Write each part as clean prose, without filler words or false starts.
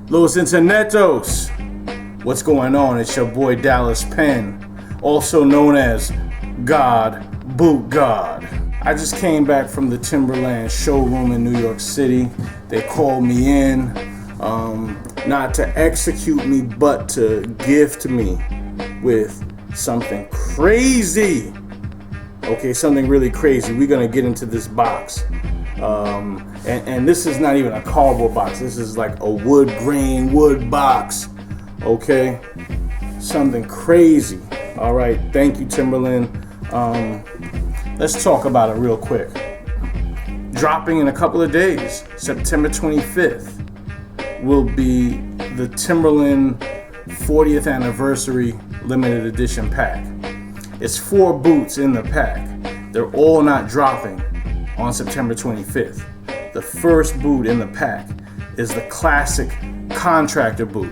Los Internetos, what's going on? It's your boy Dallas Penn, also known as God Boot God. I just came back from the Timberland showroom in New York City. They called me in, not to execute me, but to gift me with something crazy. Okay, something really crazy. We're gonna get into this box. And this is not even a cardboard box. This is like a wood grain box. Okay, something crazy. All right, thank you, Timberland. Let's talk about it real quick. Dropping in a couple of days, September 25th, will be the Timberland 40th anniversary limited edition pack. It's 4 boots in the pack. They're all not dropping on September 25th. The first boot in the pack is the classic Contractor boot.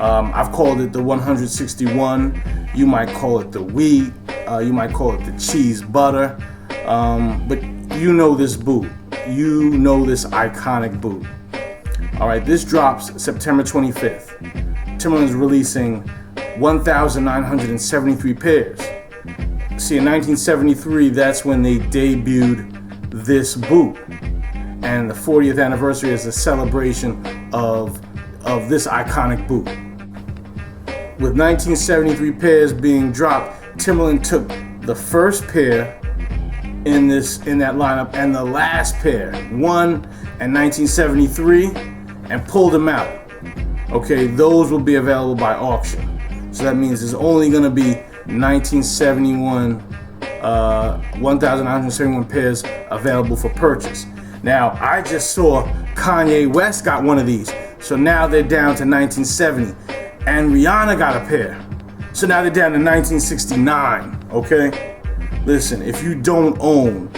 I've called it the 161. You might call it the wheat. You might call it the cheese butter. But you know this boot. You know this iconic boot. All right, this drops September 25th. Timberland's releasing 1,973 pairs. See, in 1973, that's when they debuted this boot. And the 40th anniversary is a celebration of this iconic boot. With 1973 pairs being dropped, Timberland took the first pair in that lineup and the last pair, one in 1973, and pulled them out. Okay, those will be available by auction. So that means there's only going to be 1,971 pairs available for purchase. Now, I just saw Kanye West got one of these. So now they're down to 1970. And Rihanna got a pair. So now they're down to 1969, okay? Listen, if you don't own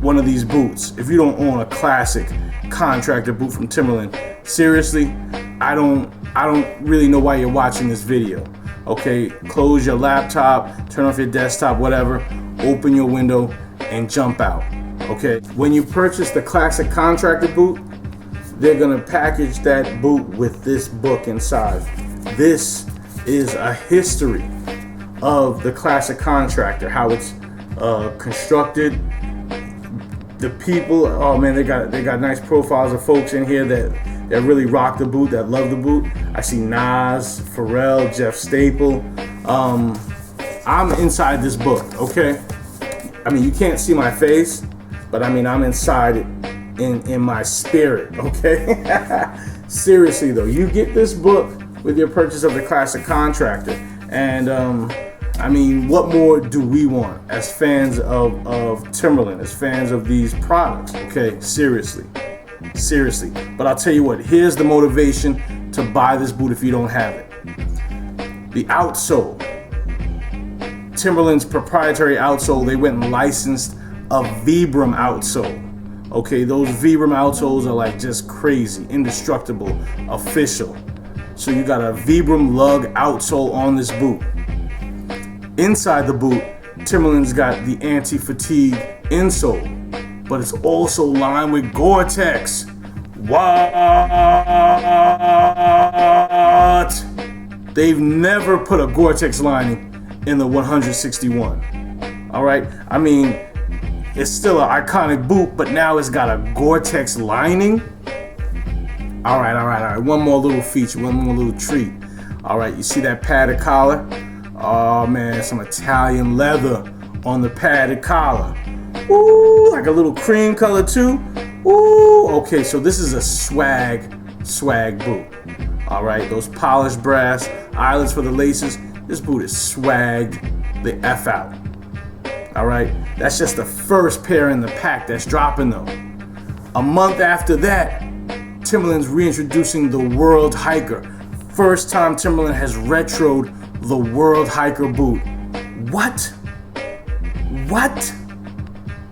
one of these boots, if you don't own a classic Contractor boot from Timberland, seriously, I don't really know why you're watching this video. Okay, close your laptop, turn off your desktop, whatever, open your window and jump out. Okay, when you purchase the classic Contractor boot, they're gonna package that boot with this book inside. This is a history of the classic Contractor, how it's constructed. The people, oh man, they got nice profiles of folks in here that really rock the boot, that love the boot. I see Nas, Pharrell, Jeff Staple. I'm inside this book, okay? I mean, you can't see my face, but I mean, I'm inside it in my spirit, okay? Seriously though, you get this book with your purchase of the classic Contractor, and I mean, what more do we want as fans of Timberland, as fans of these products? Okay, seriously. But I'll tell you what, here's the motivation to buy this boot if you don't have it. The outsole. Timberland's proprietary outsole, they went and licensed a Vibram outsole. Okay, those Vibram outsoles are like just crazy, indestructible, official. So you got a Vibram lug outsole on this boot. Inside the boot, Timberland's got the anti-fatigue insole, but it's also lined with Gore-Tex. What? They've never put a Gore-Tex lining in the 161. All right, I mean, it's still an iconic boot, but now it's got a Gore-Tex lining. All right. One more little feature, one more little treat. All right, you see that padded collar? Oh man, some Italian leather on the padded collar. Ooh, like a little cream color too. Ooh, okay, so this is a swag boot. All right, those polished brass eyelets for the laces. This boot is swagged the F out. All right, that's just the first pair in the pack that's dropping though. A month after that, Timberland's reintroducing the World Hiker. First time Timberland has retroed the World Hiker boot. What?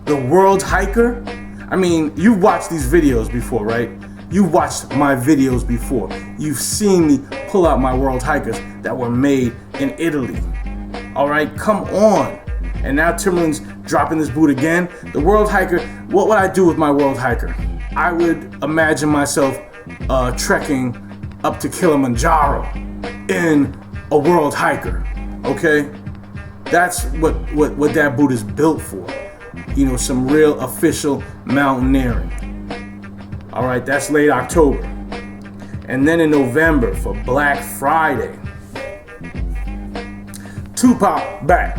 The World Hiker? I mean, you've watched these videos before, right? You've watched my videos before. You've seen me pull out my World Hikers that were made in Italy. All right, come on. And now Timberland's dropping this boot again. The World Hiker, what would I do with my World Hiker? I would imagine myself trekking up to Kilimanjaro in a World Hiker, okay? That's what that boot is built for. You know, some real official mountaineering. All right, that's late October. And then in November for Black Friday, Tupac back.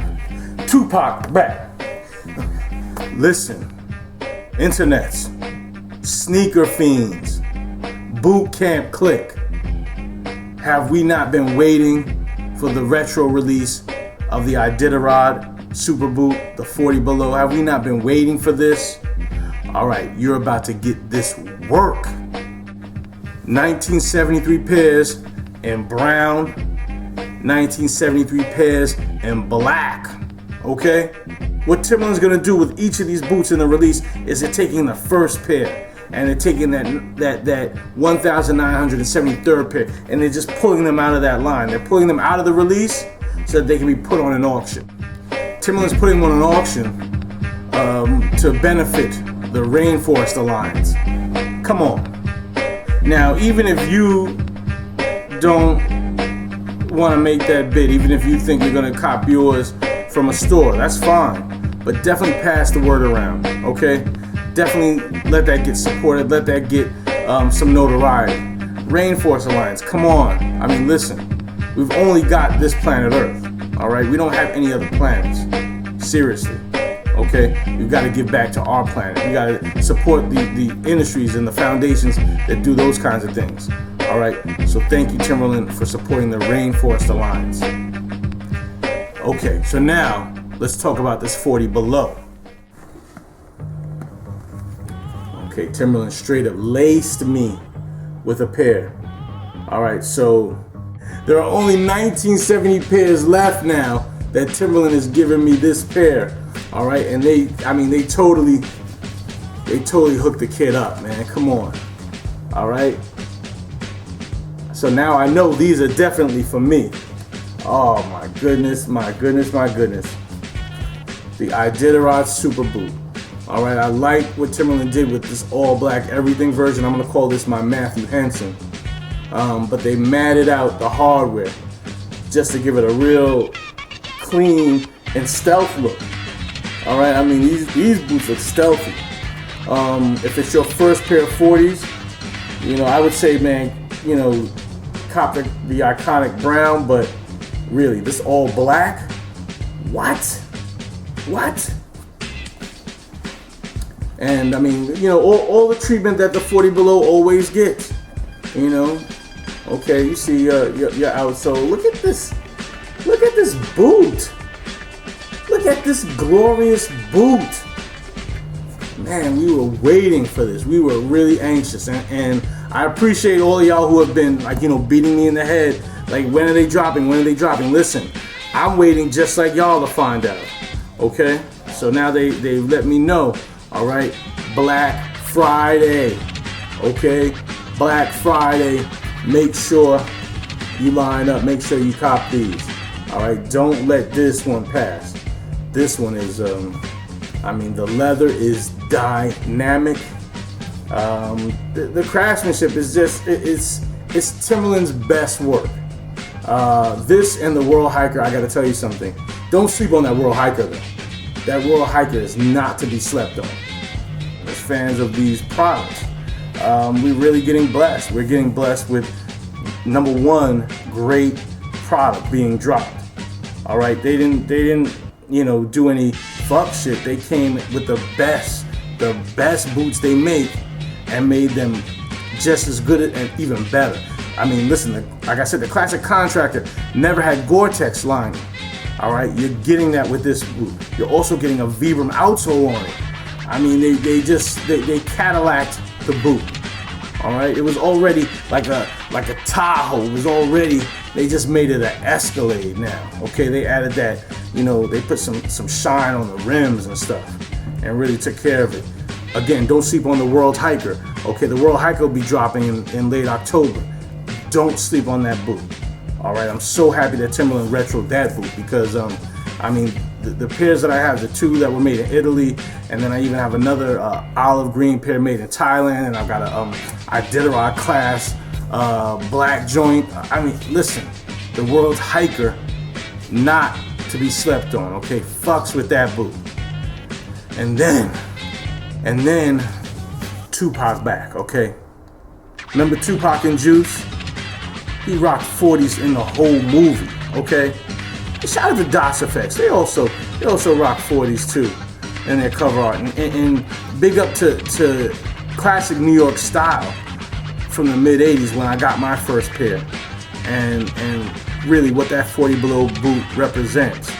Listen, internets, sneaker fiends, boot camp clique. Have we not been waiting for the retro release of the Iditarod Super Boot, the 40 Below? Have we not been waiting for this? All right, you're about to get this work. 1973 pairs in brown, 1973 pairs in black, okay? What Timberland's gonna do with each of these boots in the release is they're taking the first pair and they're taking that 1,973rd pair and they're just pulling them out of that line. They're pulling them out of the release so that they can be put on an auction. Timberland's putting them on an auction to benefit the Rainforest Alliance. Come on. Now, even if you don't want to make that bid, even if you think you're going to cop yours from a store, that's fine. But definitely pass the word around, okay? Definitely let that get supported. Let that get some notoriety. Rainforest Alliance, come on. I mean, listen, we've only got this planet Earth, all right? We don't have any other planets. Seriously. Okay, we've got to give back to our planet. We got to support the industries and the foundations that do those kinds of things. All right, so thank you, Timberland, for supporting the Rainforest Alliance. Okay, so now let's talk about this 40 Below. Okay, Timberland straight up laced me with a pair. All right, so there are only 1970 pairs left now that Timberland is giving me this pair. All right, and they totally hooked the kid up, man. Come on. All right. So now I know these are definitely for me. Oh my goodness. The Iditarod Super Boot. All right, I like what Timberland did with this all black everything version. I'm gonna call this my Matthew Henson. But they matted out the hardware just to give it a real clean and stealth look. All right, I mean, these boots look stealthy. If it's your first pair of 40s, you know, I would say, man, you know, cop the iconic brown, but really, this all black? What? And I mean, you know, all the treatment that the 40 Below always gets, you know. Okay, you see your outsole. Look at this boot. Look at this glorious boot. Man, we were waiting for this. We were really anxious. And I appreciate all of y'all who have been, like, you know, beating me in the head. Like, when are they dropping? Listen, I'm waiting just like y'all to find out. Okay? So now they let me know. All right? Black Friday. Okay? Black Friday. Make sure you line up. Make sure you cop these. All right? Don't let this one pass. This one is, I mean, the leather is dynamic. The craftsmanship is just, it's Timberland's best work. This and the World Hiker, I gotta tell you something. Don't sleep on that World Hiker though. That World Hiker is not to be slept on. As fans of these products, we're really getting blessed. We're getting blessed with, number one, great product being dropped. All right, they didn't, you know, do any fuck shit. They came with the best boots they make and made them just as good and even better. I mean, listen, like I said, the classic Contractor never had Gore-Tex Lining. All right, you're getting that with this boot. You're also getting a Vibram Outsole on it. I mean, they Cadillac the boot. All right, it was already like a Tahoe. It was already, they just made it an Escalade now. Okay, they added that, you know, they put some shine on the rims and stuff and really took care of it. Again, don't sleep on the World Hiker. Okay, the World Hiker will be dropping in late October. Don't sleep on that boot. All right, I'm so happy that Timberland retroed that boot because, I mean, the pairs that I have, the two that were made in Italy, and then I even have another olive green pair made in Thailand, and I've got a Iditarod class black joint. I mean, listen, the world's hiker, not to be slept on, okay? Fucks with that boot. And then Tupac's back, okay? Remember Tupac and Juice? He rocked 40s in the whole movie, okay? Shout out to DOS Effects. They also rock 40s too in their cover art. And big up to classic New York style from the mid 80s when I got my first pair. And really what that 40 below boot represents.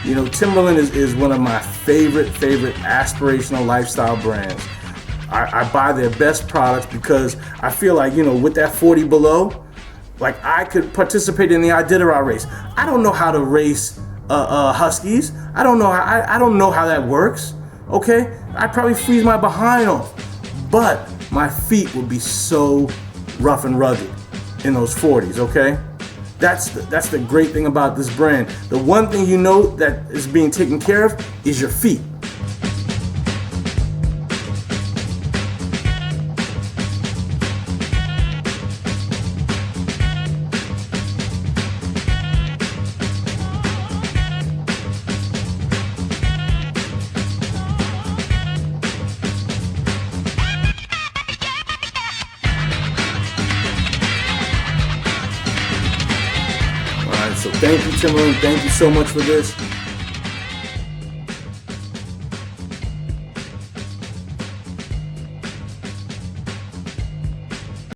You know, Timberland is one of my favorite aspirational lifestyle brands. I buy their best products because I feel like, you know, with that 40 below, like I could participate in the Iditarod race. I don't know how to race Huskies. I don't know how that works. Okay, I'd probably freeze my behind off, but my feet would be so rough and rugged in those 40s. Okay, that's the great thing about this brand. The one thing you know that is being taken care of is your feet. So thank you, Timberland. Thank you so much for this.